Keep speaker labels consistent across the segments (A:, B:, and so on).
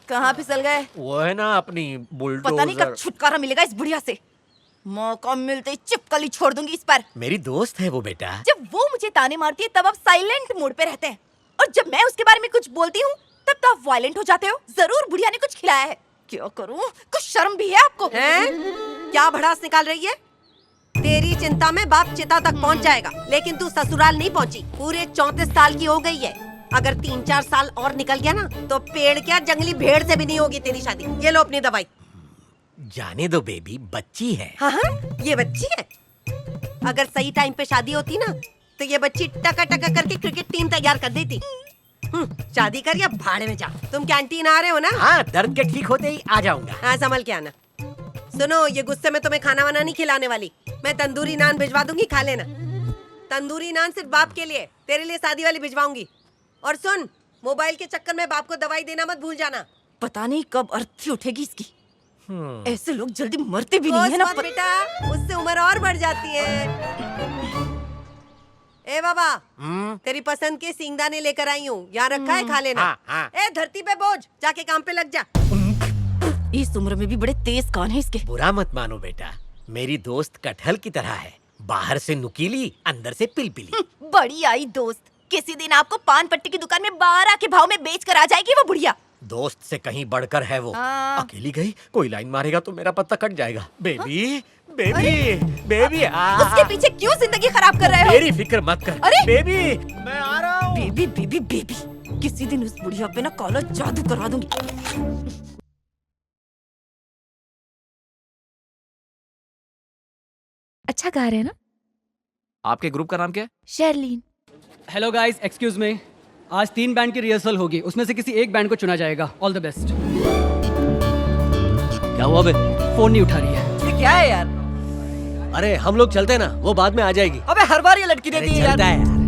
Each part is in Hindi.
A: कहाँ फिसल गए?
B: वो है ना अपनी बुलडोजर।
A: पता नहीं कब छुटकारा मिलेगा इस बुढ़िया से। मौका मिलते ही चिपकली छोड़ दूंगी इस पर।
B: मेरी दोस्त है वो बेटा।
A: जब वो मुझे ताने मारती है तब आप साइलेंट मोड पे रहते हैं, और जब मैं उसके बारे में कुछ बोलती हूँ तब तो आप वायलेंट हो जाते हो। जरूर बुढ़िया ने कुछ खिलाया है। क्या करूँ, कुछ शर्म भी है आपको?
C: क्या भड़ास निकाल रही है? तेरी चिंता में बाप चिता तक पहुंच जाएगा, लेकिन तू ससुराल नहीं पहुंची। पूरे 34 साल की हो गई है। अगर 3-4 साल और निकल गया ना तो पेड़ क्या जंगली भेड़ से भी नहीं होगी तेरी शादी। ये लो अपनी दवाई।
B: जाने दो बेबी, बच्ची है।
C: हाँ, ये बच्ची है। अगर सही टाइम पे शादी होती ना तो ये बच्ची टका टका करके क्रिकेट टीम तैयार कर देती। शादी कर या भाड़े में जा। तुम कैंटीन आ रहे हो ना?
B: हाँ, दर्द के ठीक होते ही आ जाऊंगा।
C: हाँ, संभल के आना। सुनो, ये गुस्से में तुम्हें खाना वाना नहीं खिलाने वाली। मैं तंदूरी नान भिजवा दूंगी, खा लेना। तंदूरी नान सिर्फ बाप के लिए, तेरे लिए सादी वाली भिजवाऊंगी। और सुन, मोबाइल के चक्कर में बाप को दवाई देना मत भूल जाना।
A: पता नहीं कब अर्थी उठेगी इसकी। ऐसे लोग जल्दी मरते भी नहीं है ना
C: बेटा, उससे उम्र और बढ़ जाती है। ए बाबा, तेरी पसंद के सींगदाने लेकर आई हूँ, यहाँ रखा है, खा लेना।
B: हाँ।
C: ए धरती पे बोझ, जाके काम पे लग जा।
A: इस उम्र में भी बड़े तेज कान है इसके।
B: बुरा मत मानो बेटा, मेरी दोस्त कटहल की तरह है। बाहर से नुकीली, अंदर से पिलपिली।
A: बड़ी आई दोस्त। किसी दिन आपको पान पट्टी की दुकान में 12 के भाव में बेच कर आ जाएगी वो बुढ़िया।
B: दोस्त से कहीं बढ़कर है वो। अकेली गई, कोई लाइन मारेगा तो मेरा पत्ता कट जाएगा। बेबी बेबी बेबी,
A: उसके पीछे क्यों जिंदगी खराब कर रहे हो?
B: मेरी फिक्र मत कर।
A: अरे
B: बेबी, मैं आ रहा हूँ।
A: बेबी बेबी बेबी, किसी दिन उस बुढ़िया पे ना काला जादू करवा दूंगी।
D: अच्छा गा रहे हैं ना?
E: आपके ग्रुप का नाम क्या है?
D: Sherlyn.
F: Hello guys, excuse me. आज 3 बैंड की रिहर्सल होगी, उसमें से किसी एक बैंड को चुना जाएगा। All the best.
E: क्या हुआ बे?
F: फोन नहीं उठा रही है।
A: ये क्या है यार?
E: अरे हम लोग चलते हैं ना, वो बाद में आ जाएगी।
A: अबे हर बार ये लटकी देती है यार।
E: चलता है यार।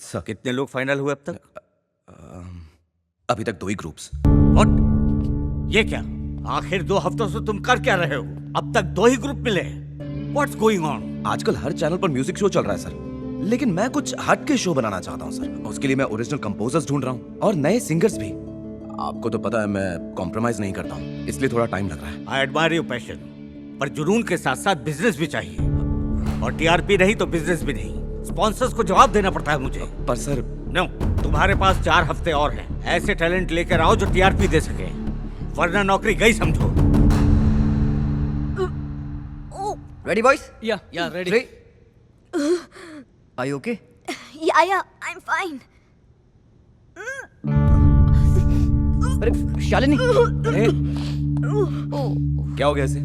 G: सर, कितने लोग फाइनल हुए अब तक? अभी तक 2 ही ग्रुप्स।
H: व्हाट? ये क्या? आखिर 2 हफ्तों से तुम कर क्या रहे हो? अब तक 2 ही ग्रुप मिले। What's going on?
G: आजकल हर चैनल पर म्यूजिक शो चल रहा है सर, लेकिन मैं कुछ हट के शो बनाना चाहता हूँ सर। उसके लिए मैं ओरिजिनल कंपोजर्स ढूंढ रहा हूँ और नए सिंगर्स भी। आपको तो पता है मैं कॉम्प्रोमाइज नहीं करता हूँ, इसलिए थोड़ा टाइम लग रहा है।
H: आई एडमायर योर पैशन, पर जुनून के साथ साथ बिजनेस भी चाहिए, और टीआरपी नहीं तो बिजनेस भी नहीं। स्पॉन्सर्स को जवाब देना पड़ता है मुझे।
G: पर सर,
H: नो, तुम्हारे पास 4 हफ्ते और हैं। ऐसे टैलेंट लेकर आओ जो टीआरपी दे सके, वरना नौकरी गई समझो।
I: Ready boys?
F: Yeah, ready.
I: 3. Are you okay?
D: Yeah, I'm fine.
I: अरे शालिनी,
G: क्या हो गया इसे?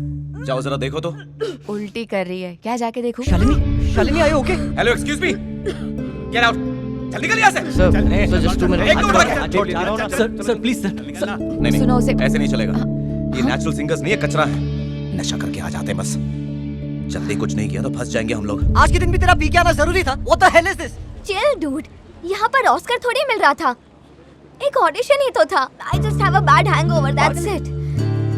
G: जाओ जरा देखो तो।
D: उल्टी कर रही है क्या? जाके देखो।
I: Shalini are you okay?
G: Hello, excuse me, get out, चल निकल यहाँ से।
I: Sir, just 2 minutes.
G: एक मिनट रुक।
F: Sir please sir.
G: नहीं
D: सुनो उसे।
G: ऐसे नहीं चलेगा। ये नेचुरल सिंगर्स नहीं है, कचरा है। नशा करके आ जाते हैं बस। जल्दी कुछ नहीं किया तो फंस जाएंगे हम लोग।
I: आज के दिन भी तेरा पी के आना जरूरी था। What the hell is this?
D: Chill dude, यहाँ पर ऑस्कर थोड़ी मिल रहा था, एक ऑडिशन ही तो था। I just have a bad hangover, that's it.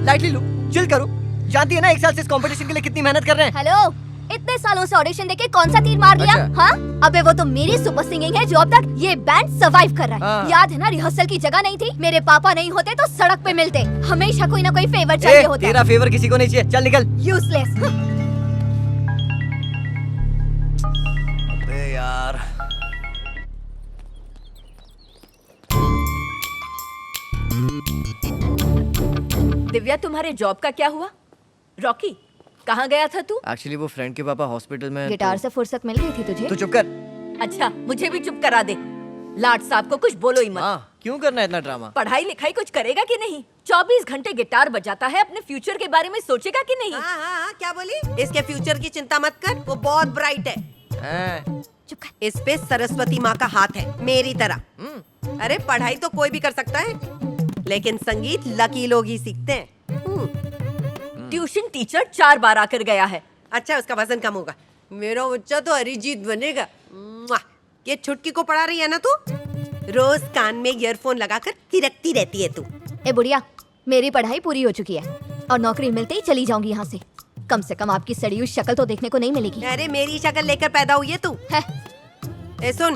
I: Lightly low, chill करो। जानती है ना 1 साल से इस कंपटीशन के लिए कितनी मेहनत कर रहे हैं।
D: हेलो, इतने सालों से ऑडिशन देके कौन सा तीर मार लिया?
I: अच्छा।
D: हाँ? अबे वो तो मेरी सुपर सिंगिंग है जो अब तक ये बैंड सर्वाइव कर रहा है।
I: हाँ।
D: याद है ना, रिहर्सल की जगह नहीं थी। मेरे पापा नहीं होते तो सड़क पे मिलते। हमेशा कोई ना कोई फेवर चाहिए होता।
I: तेरा फेवर किसी को नहीं चाहिए, चल निकल।
D: यूजलेस।
I: अबे यार,
A: दिव्या, तुम्हारे जॉब का क्या हुआ? रॉकी, कहाँ गया था तू?
I: एक्चुअली वो फ्रेंड के पापा हॉस्पिटल में।
D: गिटार से फुर्सत मिल गई थी तुझे?
I: तू चुप कर।
A: अच्छा, मुझे भी चुप करा दे। लाट साहब को कुछ बोलो ही मत।
I: हाँ, क्यों करना है इतना ड्रामा?
A: पढ़ाई लिखाई कुछ करेगा कि नहीं? 24 घंटे गिटार बजाता है, अपने फ्यूचर के बारे में सोचेगा कि नहीं?
C: हाँ, क्या बोली? इसके फ्यूचर की चिंता मत कर, वो बहुत ब्राइट है।
D: चुप कर।
C: इस पे सरस्वती माँ का हाथ है, मेरी तरह। अरे पढ़ाई तो कोई भी कर सकता है, लेकिन संगीत लकी लोग ही सीखते हैं।
A: ट्यूशन टीचर 4 बार आकर गया है।
C: अच्छा, उसका वजन कम होगा। मेरा बच्चा तो अरिजीत बनेगा। ये छुटकी को पढ़ा रही है ना तू? रोज कान में ईयरफोन लगाकर थिरकती रहती है तू।
D: ए बुढ़िया, मेरी पढ़ाई पूरी हो चुकी है और नौकरी मिलते ही चली जाऊंगी यहाँ से। कम से कम आपकी सड़ी हुई शक्ल तो देखने को नहीं मिलेगी।
C: अरे मेरी शक्ल लेकर पैदा हुई है तू।
D: है
C: ए सुन,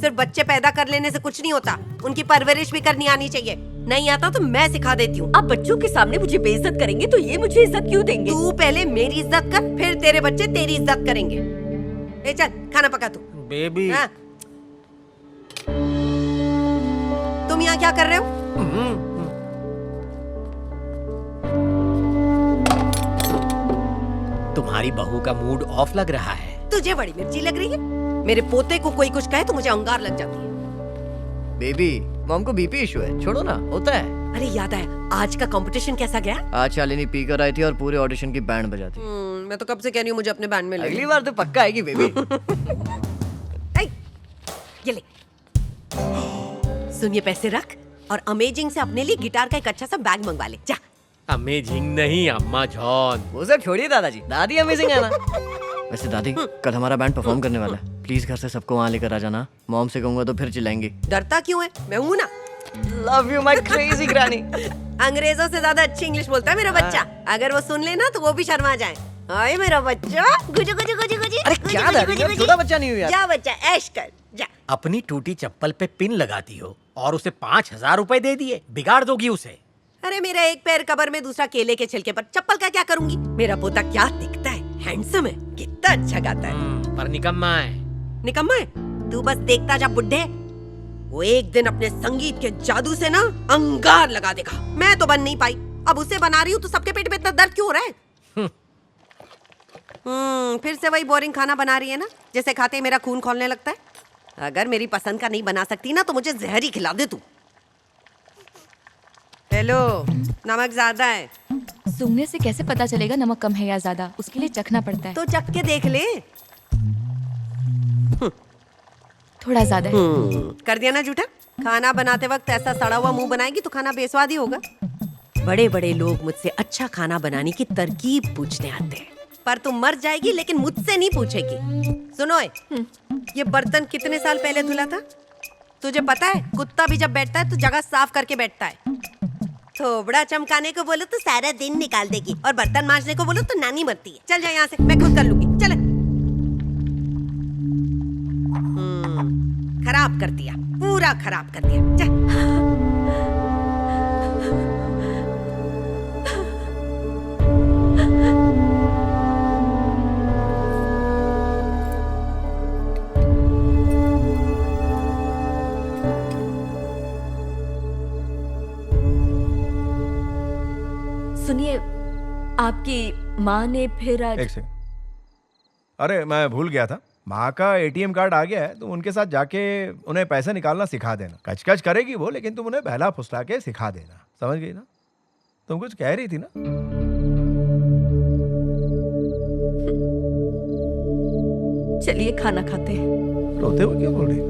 C: सिर्फ बच्चे पैदा कर लेने से कुछ नहीं होता, उनकी परवरिश भी करनी आनी चाहिए। नहीं आता तो मैं सिखा देती हूँ।
A: आप बच्चों के सामने मुझे बेइज्जत करेंगे तो ये मुझे इज्जत क्यों देंगे?
C: तू पहले मेरी इज्जत कर, फिर तेरे बच्चे तेरी इज्जत करेंगे। ए चल खाना पका तू।
B: बेबी
C: हाँ। तुम यहाँ क्या कर रहे हो?
B: तुम्हारी बहू का मूड ऑफ लग रहा है।
C: तुझे बड़ी मिर्ची लग रही है। मेरे पोते को कोई कुछ कहे तो मुझे अंगार लग जाती है।
I: बेबी मॉम को बीपी इशू है, छोड़ो ना, होता है।
C: अरे याद आया, आज का कंपटीशन कैसा गया?
I: आज शालिनी पी कर आई थी और पूरे ऑडिशन की बैंड बजाती।
C: मैं तो कब से कह रही हूँ मुझे अपने बैंड में ले।
I: अगली बार तो पक्का आएगी बेबी।
C: ये ले, सुन ये पैसे रख और अमेजिंग से अपने लिए गिटार का एक अच्छा सा बैग मंगवा ले। जा।
B: अमेजिंग नहीं अम्मा जॉन।
I: वो सब छोड़िए दादाजी, दादी अमेजिंग है ना। वैसे दादी कल हमारा बैंड परफॉर्म करने वाला है, प्लीज घर से सबको वहाँ लेकर आ जाना। मॉम से कहूंगा तो फिर चिल्लाएंगी।
C: डरता क्यों है? मैं हूँ ना।
I: Love you my crazy granny.
C: अंग्रेजों से ज्यादा अच्छी इंग्लिश बोलता है मेरा बच्चा। अगर वो सुन लेना तो वो भी शर्मा जाए। हाय मेरा बच्चा। गुजु गुजु गुजु गुजु।
I: अरे क्या दादी, मैं छोटा बच्चा नहीं हूँ यार।
C: जा बच्चा, ऐश कर जा।
B: अपनी टूटी चप्पल पे पिन लगाती हो और उसे 5,000 रुपए दे दिए, बिगाड़ दोगी उसे।
C: अरे मेरा एक पैर कबर में, दूसरा केले के छिलके पर, चप्पल का क्या करूंगी? मेरा पोता क्या दिखता है, हैंडसम है, कितना अच्छा गाता है।
B: पर निकम्मा है।
C: निकम्मा है? तू बस देखता जा बुड्ढे, वो एक दिन अपने संगीत के जादू से ना अंगार लगा देगा। मैं तो बन नहीं पाई, अब उसे बना रही हूँ तो सबके पेट में इतना दर्द क्यों हो रहा है? फिर से वही बोरिंग खाना बना रही है ना, जैसे खाते ही मेरा खून खौलने लगता है। अगर मेरी पसंद का नहीं बना सकती ना तो मुझे जहर ही खिला दे तू। हेलो, नमक ज्यादा है।
A: सूंघने से कैसे पता चलेगा नमक कम है या ज्यादा? उसके लिए चखना पड़ता है।
C: तो चख के देख ले।
A: थोड़ा ज्यादा है।
C: कर दिया ना झूठा। खाना बनाते वक्त ऐसा सड़ा हुआ मुंह बनाएगी तो खाना बेस्वाद ही होगा। बड़े बड़े लोग मुझसे अच्छा खाना बनाने की तरकीब पूछने आते हैं, पर तुम मर जाएगी लेकिन मुझसे नहीं पूछेगी। सुनो ये बर्तन कितने साल पहले धुला था? तुझे पता है, कुत्ता भी जब बैठता है तो जगह साफ करके बैठता है। थोबड़ा चमकाने को बोलो तो सारा दिन निकाल देगी, और बर्तन मांजने को बोलो तो नानी मरती है। चल जा यहाँ से, मैं खुद कर लूंगी। चल। खराब कर दिया, पूरा खराब कर दिया। जा।
A: सुनिए, आपकी माँ ने फिर आज...
J: एक सेकंड। अरे मैं भूल गया था, माँ का एटीएम कार्ड आ गया है, तुम उनके साथ जाके उन्हें पैसे निकालना सिखा देना। कचकच करेगी वो, लेकिन तुम उन्हें बहला फुसला के सिखा देना। समझ गई ना? तुम कुछ कह रही थी ना?
A: चलिए खाना खाते हैं।
J: रोते हुए क्यों बोल रही?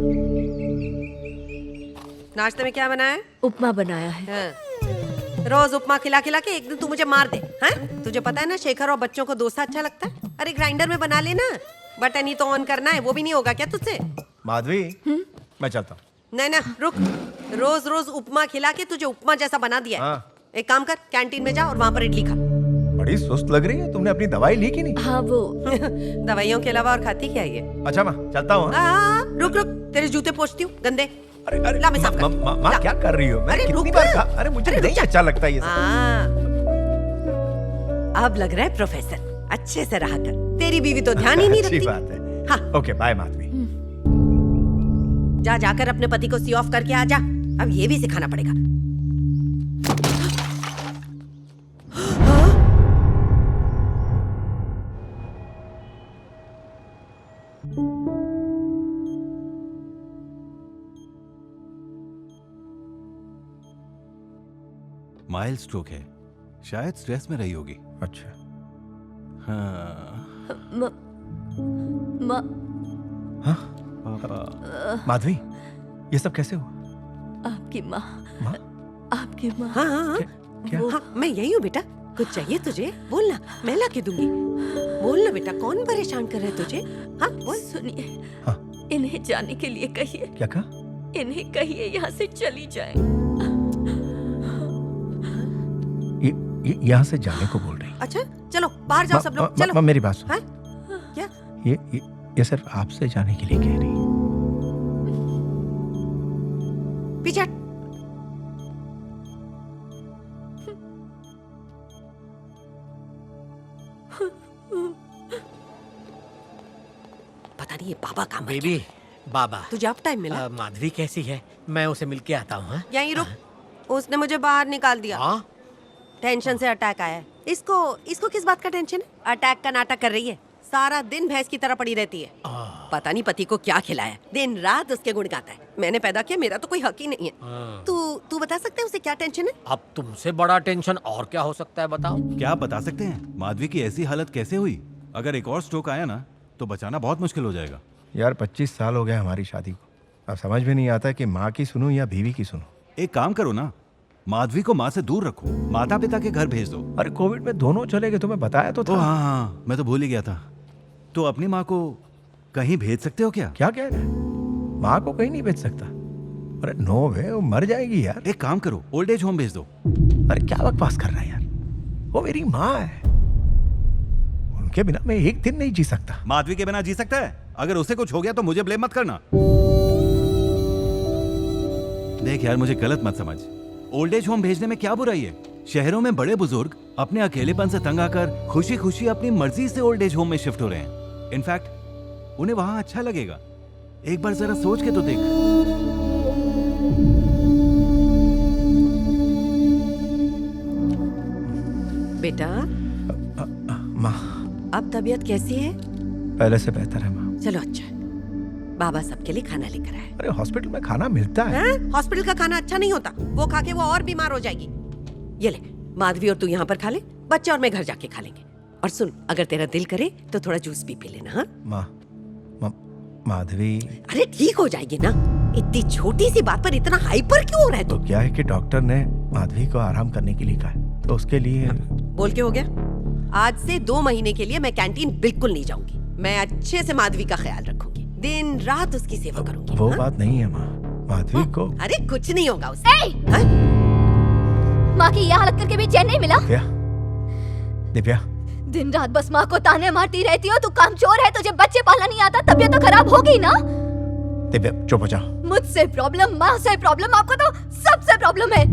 C: नाश्ते में क्या बनाया है?
A: उपमा बनाया है।
C: हाँ। रोज उपमा खिला खिला के एक दिन तू मुझे मार दे। हाँ? तुझे पता है ना, शेखर और बच्चों को डोसा अच्छा लगता है। अरे ग्राइंडर में बना लेना, बटन ही तो ऑन करना है, वो भी नहीं होगा क्या तुझसे?
J: माधवी, मैं चलता हूँ।
C: नहीं ना, रुक। रोज रोज उपमा खिला के तुझे उपमा जैसा बना दिया है।
J: हाँ।
C: एक काम कर, कैंटीन में जा और वहाँ पर इडली खा।
J: बड़ी सुस्त लग रही है, तुमने अपनी दवाई ली कि नहीं?
A: हाँ वो
C: दवाइयों के अलावा और खाती क्या है ये?
J: अच्छा माँ, चलता हूँ। हाँ?
C: रुक रुक, तेरे जूते पोंछती हूँ गंदे।
J: अरे अरे
C: ला मैं साफ कर।
J: माँ
C: ला।
J: क्या कर रही हो? मैंने
C: अरे
J: कितनी
C: रुक।
J: बार कहा, अरे मुझे
C: अरे
J: नहीं
C: रुक जा।
J: अच्छा लगता ये सब।
C: अब लग रहा है प्रोफेसर, अच्छे से रहा कर। तेरी बीवी तो ध्यान ही नहीं
J: अच्छी
C: रखती।
J: बात है।
C: हाँ।
J: Okay bye Madhavi.
C: जा जाकर अपने पति को सी ऑफ करके आ जा। अब ये भी सिखाना पड़ेगा।
K: माइल्ड स्ट्रोक है, शायद स्ट्रेस में रही होगी।
J: अच्छा।
K: हाँ।
J: माधवी, ये सब कैसे हुआ?
A: आपकी माँ।
J: माँ?
A: आपकी माँ।
C: हाँ हाँ हाँ।
J: क्या?
C: हाँ, मैं यही हूँ बेटा। कुछ चाहिए तुझे? बोलना, मैं ला के दूंगी। बोलना बेटा, कौन परेशान कर रहा है तुझे? हाँ बोल।
A: सुनिए,
J: हाँ।
A: इन्हें जाने के लिए कहिए।
J: क्या कहा?
A: इन्हें कहिए यहाँ से चली जाए।
J: ये यहाँ से जाने को बोल रही?
C: अच्छा चलो बाहर जाओ सब लोग, चलो।
J: मेरी बात सुन।
C: हैं? क्या?
J: ये सिर्फ आपसे जाने के लिए कह रही है।
C: पीछे हट। पता नहीं ये बाबा कहाँ मर गया।
B: बेबी, बाबा
C: तुझे अब टाइम मिला?
B: माधवी कैसी है? मैं उसे मिलके आता हूँ। हाँ?
C: यहीं रुक। उसने मुझे बाहर निकाल दिया।
B: हाँ?
C: टेंशन से अटैक आया है। इसको किस बात का टेंशन है? अटैक का नाटक कर रही है। सारा दिन भैंस की तरह पड़ी रहती है। पता नहीं पति को क्या खिलाया, दिन रात उसके गुण गाता है। मैंने पैदा किया, मेरा तो कोई हक ही नहीं है। तू बता सकते है उसे क्या टेंशन है?
B: अब तुमसे बड़ा टेंशन और क्या हो सकता है, बताओ।
K: क्या आप बता सकते हैं माधवी की ऐसी हालत कैसे हुई? अगर एक और स्ट्रोक आया ना तो बचाना बहुत मुश्किल हो जाएगा।
J: यार 25 साल हो गए हमारी शादी को, अब समझ में नहीं आता कि माँ की सुनूं या बीवी की सुनूं।
K: एक काम करो ना, माधवी को माँ से दूर रखो, माता पिता के घर भेज दो।
J: अरे कोविड में दोनों चले गए, तुम्हें बताया तो था।
K: हाँ, मैं तो भूल ही गया था। तो अपनी माँ को कहीं भेज सकते हो क्या?
J: क्या कह रहे हैं? माँ को कहीं नहीं भेज सकता। अरे नो वे, वो मर जाएगी यार।
K: एक काम करो, ओल्ड एज होम भेज दो।
J: अरे क्या बकवास कर रहा है यार, वो मेरी माँ है, उनके बिना मैं एक दिन नहीं जी सकता।
K: माधवी के बिना जी सकता है? अगर उसे कुछ हो गया तो मुझे ब्लेम मत करना। देख यार, मुझे गलत मत समझ, ओल्ड एज होम भेजने में क्या बुराई है? शहरों में बड़े बुजुर्ग अपने अकेलेपन से तंग आकर खुशी खुशी अपनी मर्जी से ओल्ड एज होम में शिफ्ट हो रहे हैं। इनफैक्ट उन्हें वहां अच्छा लगेगा। एक बार जरा सोच के तो देख।
C: बेटा,
J: माँ
C: अब तबीयत कैसी है?
J: पहले से बेहतर है माँ।
C: चलो अच्छा है। बाबा सबके लिए खाना लेकर आए।
J: अरे हॉस्पिटल में खाना मिलता है।
C: हॉस्पिटल का खाना अच्छा नहीं होता, वो खा के वो और बीमार हो जाएगी। ये ले, माधवी और तू यहाँ पर खा ले, बच्चे और मैं घर जाके खा लेंगे। और सुन, अगर तेरा दिल करे तो थोड़ा जूस भी पी लेना। हाँ
J: माधवी,
C: अरे ठीक हो जाएगी ना, इतनी छोटी सी बात पर इतना हाइपर क्यों हो रहा है तू?
J: तो क्या है कि डॉक्टर ने माधवी को आराम करने के लिए कहा है, तो उसके लिए।
C: बोल के हो गया? आज से 2 महीने के लिए मैं कैंटीन बिल्कुल नहीं जाऊंगी। मैं अच्छे से माधवी का ख्याल रखूंगी, दिन रात उसकी सेवा करूंगी।
J: वो बात नहीं है माँ, माधवी को।
C: अरे कुछ नहीं होगा उसे।
D: माँ की यह हालत करके भी चैन नहीं मिला?
J: दिव्या,
D: दिन रात बस माँ को ताने मारती रहती हो। तू कामचोर है, तुझे बच्चे पालना नहीं आता, तबीयत तो खराब होगी ना।
J: दिव्या चुप हो जाओ।
D: मुझसे प्रॉब्लम, माँ से प्रॉब्लम, आपको तो सबसे प्रॉब्लम है।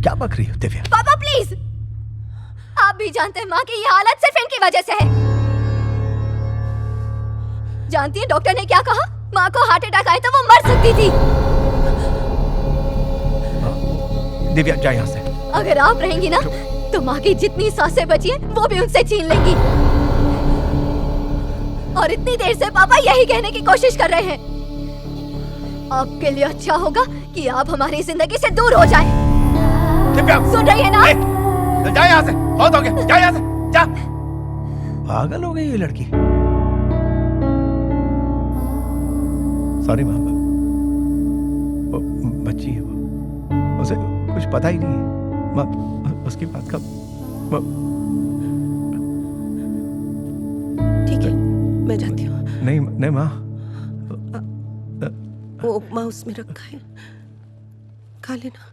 J: क्या बक रही हो दिव्या?
D: पापा प्लीज, आप भी जानते हैं माँ की ये हालत सिर्फ इनकी वजह से है। जानती है डॉक्टर ने क्या कहा? माँ को हार्ट अटैक आए तो वो मर सकती थी।
J: दिव्या जा यहाँ से।
D: अगर आप रहेंगी ना तो माँ की जितनी सांसें बची हैं वो भी उनसे छीन लेंगी। और इतनी देर से पापा यही कहने की कोशिश कर रहे हैं, आपके लिए अच्छा होगा कि आप हमारी जिंदगी से दूर हो जाएं। सुन रही है ना?
J: जा यहाँ से, बहुत हो गया, जा यहाँ से, जा। पागल हो गई ये लड़की। सॉरी माँ, वो बच्ची है, वो उसे कुछ पता ही नहीं है माँ, उसकी बात का।
C: ठीक है, मैं जाती हूँ।
J: नहीं नहीं माँ,
C: वो उपमा उसमें रखा है, खा लेना।